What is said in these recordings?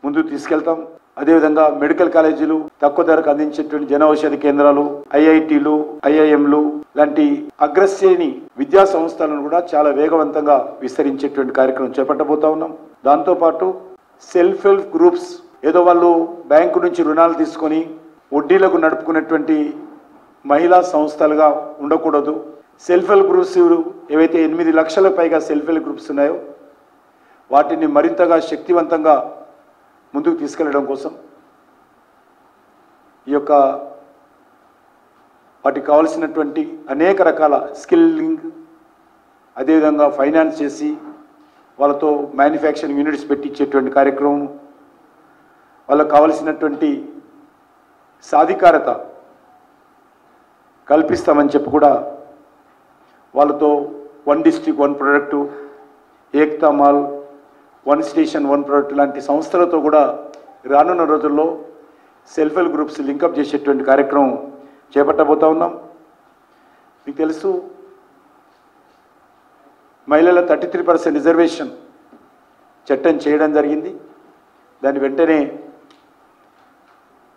ముందుకు తీసుకెళ్తాం. అదేవిధంగా మెడికల్ కాలేజీలు, తక్కువ ధరకు అందించేటువంటి జన ఔషధి కేంద్రాలు, ఐఐటీలు, ఐఐఎంలు లాంటి అగ్రశ్రేణి విద్యా సంస్థలను కూడా చాలా వేగవంతంగా విస్తరించేటువంటి కార్యక్రమం చేపట్టబోతా ఉన్నాం. దాంతోపాటు సెల్ఫ్ హెల్ప్ గ్రూప్స్, ఏదో వాళ్ళు బ్యాంకు నుంచి రుణాలు తీసుకొని వడ్డీలకు నడుపుకునేటువంటి మహిళా సంస్థలుగా ఉండకూడదు. సెల్ఫ్ హెల్ప్ గ్రూప్స్ ఏవైతే 8 లక్షలకు పైగా సెల్ఫ్ హెల్ప్ గ్రూప్స్ ఉన్నాయో వాటిని మరింతగా శక్తివంతంగా ముందుకు తీసుకెళ్లడం కోసం ఈ యొక్క వాటికి కావాల్సినటువంటి అనేక రకాల స్కిల్లింగ్, అదేవిధంగా ఫైనాన్స్ చేసి వాళ్ళతో మ్యానుఫ్యాక్చరింగ్ యూనిట్స్ పెట్టించేటువంటి కార్యక్రమం, వాళ్ళకు కావలసినటువంటి సాధికారత కల్పిస్తామని చెప్పి కూడా వాళ్ళతో 1 district 1 product, Ekta mall, 1 station 1 product లాంటి సంస్థలతో కూడా రానున్న రోజుల్లో సెల్ఫ్ హెల్ప్ గ్రూప్స్ లింకప్ చేసేటువంటి కార్యక్రమం చేపట్టబోతా ఉన్నాం. మీకు తెలుసు, మహిళల 33% రిజర్వేషన్ చట్టం చేయడం జరిగింది. దాని వెంటనే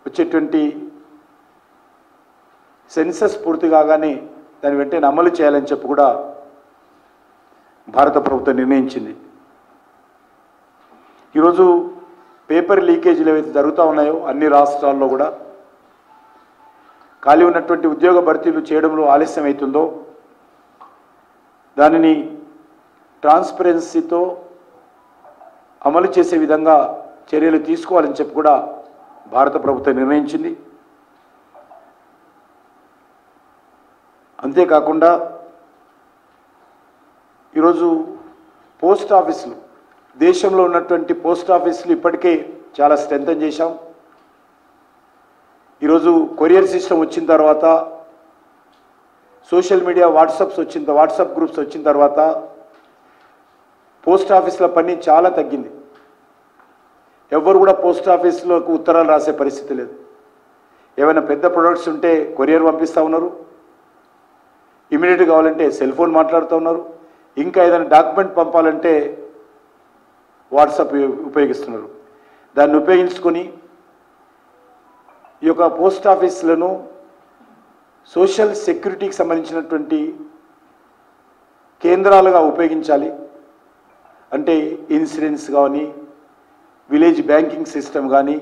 వచ్చేటువంటి సెన్సస్ పూర్తి కాగానే దాని వెంటనే అమలు చేయాలని చెప్పి కూడా భారత ప్రభుత్వం నిర్ణయించింది. ఈరోజు పేపర్ లీకేజీలు ఏవైతే జరుగుతూ ఉన్నాయో అన్ని రాష్ట్రాల్లో కూడా ఖాళీ ఉన్నటువంటి ఉద్యోగ భర్తీలు చేయడంలో ఆలస్యం అవుతుందో దానిని ట్రాన్స్పరెన్సీతో అమలు చేసే విధంగా చర్యలు తీసుకోవాలని చెప్పి కూడా భారత ప్రభుత్వం నిర్ణయించింది. అంతేకాకుండా ఈరోజు పోస్ట్ ఆఫీసులు, దేశంలో ఉన్నటువంటి పోస్ట్ ఆఫీసులు ఇప్పటికే చాలా స్ట్రెంథన్ చేశాం. ఈరోజు కొరియర్ సిస్టమ్ వచ్చిన తర్వాత, సోషల్ మీడియా వాట్సాప్ గ్రూప్స్ వచ్చిన తర్వాత పోస్ట్ ఆఫీసుల పని చాలా తగ్గింది. ఎవరు కూడా పోస్ట్ ఆఫీసులకు ఉత్తరాలు రాసే పరిస్థితి లేదు. ఏమైనా పెద్ద ప్రొడక్ట్స్ ఉంటే కొరియర్ పంపిస్తూ ఉన్నారు, ఇమీడియట్గా కావాలంటే సెల్ ఫోన్ మాట్లాడుతూ ఉన్నారు, ఇంకా ఏదైనా డాక్యుమెంట్ పంపాలంటే వాట్సాప్ ఉపయోగిస్తున్నారు. దాన్ని ఉపయోగించుకొని ఈ యొక్క పోస్ట్ ఆఫీసులను సోషల్ సెక్యూరిటీకి సంబంధించినటువంటి కేంద్రాలుగా ఉపయోగించాలి. అంటే ఇన్సూరెన్స్ కానీ, విలేజ్ బ్యాంకింగ్ సిస్టమ్ కానీ,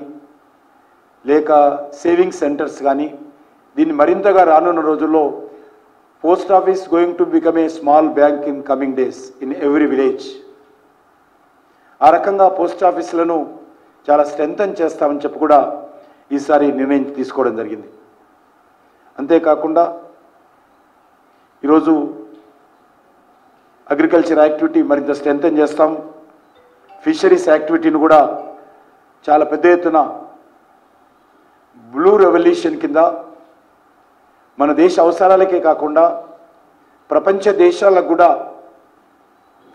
లేక సేవింగ్ సెంటర్స్ కానీ, దీన్ని మరింతగా రానున్న రోజుల్లో post office going to become a small bank in coming days in every village. ఆ రకంగా పోస్ట్ ఆఫీసులను చాలా స్ట్రెంథన్ చేస్తామని చెప్పి కూడా ఈసారి నిర్ణయం తీసుకోవడం జరిగింది. అంతేకాకుండా ఈరోజు అగ్రికల్చర్ యాక్టివిటీ మరింత స్ట్రెంథన్ చేస్తాం. ఫిషరీస్ యాక్టివిటీని కూడా చాలా పెద్ద ఎత్తున బ్లూ రెవల్యూషన్ కింద మన దేశ అవసరాలకే కాకుండా ప్రపంచ దేశాలకు కూడా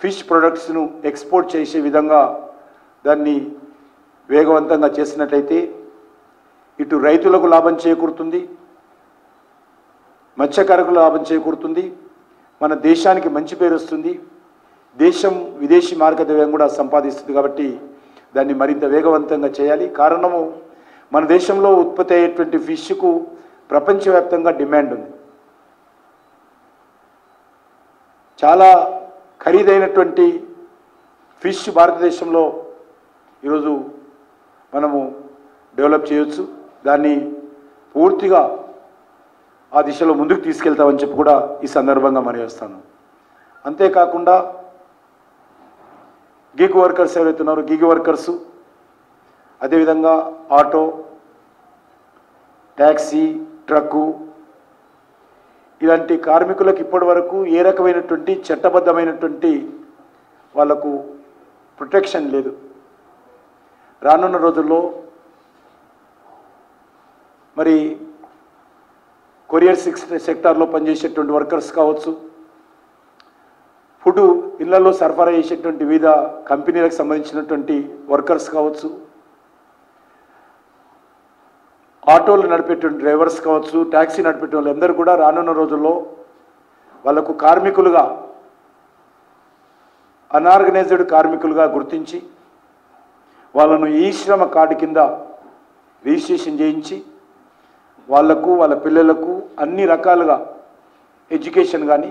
ఫిష్ ప్రొడక్ట్స్ను ఎక్స్పోర్ట్ చేసే విధంగా దాన్ని వేగవంతంగా చేసినట్లయితే ఇటు రైతులకు లాభం చేకూరుతుంది, మత్స్యకారులకు లాభం చేకూరుతుంది, మన దేశానికి మంచి పేరు వస్తుంది, దేశం విదేశీ మార్గద్రవ్యం కూడా సంపాదిస్తుంది. కాబట్టి దాన్ని మరింత వేగవంతంగా చేయాలి. కారణము, మన దేశంలో ఉత్పత్తి అయ్యేటువంటి ఫిష్కు ప్రపంచవ్యాప్తంగా డిమాండ్ ఉంది. చాలా ఖరీదైనటువంటి ఫిష్ భారతదేశంలో ఈరోజు మనము డెవలప్ చేయవచ్చు. దాన్ని పూర్తిగా ఆ దిశలో ముందుకు తీసుకెళ్తామని చెప్పి కూడా ఈ సందర్భంగా మనవేస్తాను. అంతేకాకుండా గిగ్ వర్కర్స్ ఎవరైతే ఉన్నారో, గిగ్ వర్కర్సు, అదేవిధంగా ఆటో, ట్యాక్సీ, ట్రక్కు, ఇలాంటి కార్మికులకు ఇప్పటి వరకు ఏ రకమైనటువంటి చట్టబద్ధమైనటువంటి వాళ్లకు ప్రొటెక్షన్ లేదు. రానున్న రోజుల్లో మరి కొరియర్ సెక్టార్లో పనిచేసేటువంటి వర్కర్స్ కావచ్చు, ఫుడ్ ఇళ్లలో సరఫరా చేసేటువంటి వివిధ కంపెనీలకు సంబంధించినటువంటి వర్కర్స్ కావచ్చు, ఆటోలు నడిపేటువంటి డ్రైవర్స్ కావచ్చు, ట్యాక్సీ నడిపేట వాళ్ళందరూ కూడా రానున్న రోజుల్లో వాళ్లకు కార్మికులుగా, అన్ఆర్గనైజ్డ్ కార్మికులుగా గుర్తించి వాళ్ళను ఈ శ్రమ కార్డు కింద రిజిస్ట్రేషన్ చేయించి వాళ్లకు వాళ్ళ పిల్లలకు అన్ని రకాలుగా ఎడ్యుకేషన్ కానీ,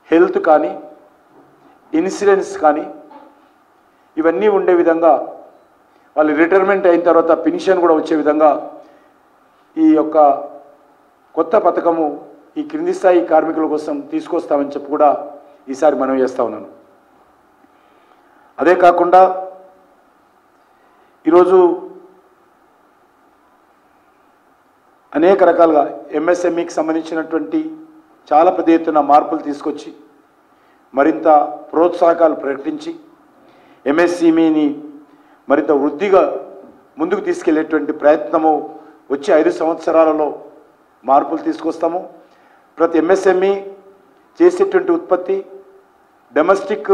హెల్త్ కానీ, ఇన్సూరెన్స్ కానీ ఇవన్నీ ఉండే విధంగా, వాళ్ళు రిటైర్మెంట్ అయిన తర్వాత పెన్షన్ కూడా వచ్చే విధంగా ఈ యొక్క కొత్త పథకము ఈ క్రింది స్థాయి కార్మికుల కోసం తీసుకొస్తామని చెప్పి కూడా ఈసారి మనం చేస్తా ఉన్నాను. అదే కాకుండా ఈరోజు అనేక రకాలుగా ఎంఎస్ఎంఈకి సంబంధించినటువంటి చాలా పెద్ద ఎత్తున మార్పులు తీసుకొచ్చి మరింత ప్రోత్సాహకాలు ప్రకటించి ఎంఎస్ఎంఈని మరింత వృద్ధిగా ముందుకు తీసుకెళ్లేటువంటి ప్రయత్నము వచ్చే 5 సంవత్సరాలలో మార్పులు తీసుకొస్తాము. ప్రతి ఎంఎస్ఎంఈ చేసేటువంటి ఉత్పత్తి డొమెస్టిక్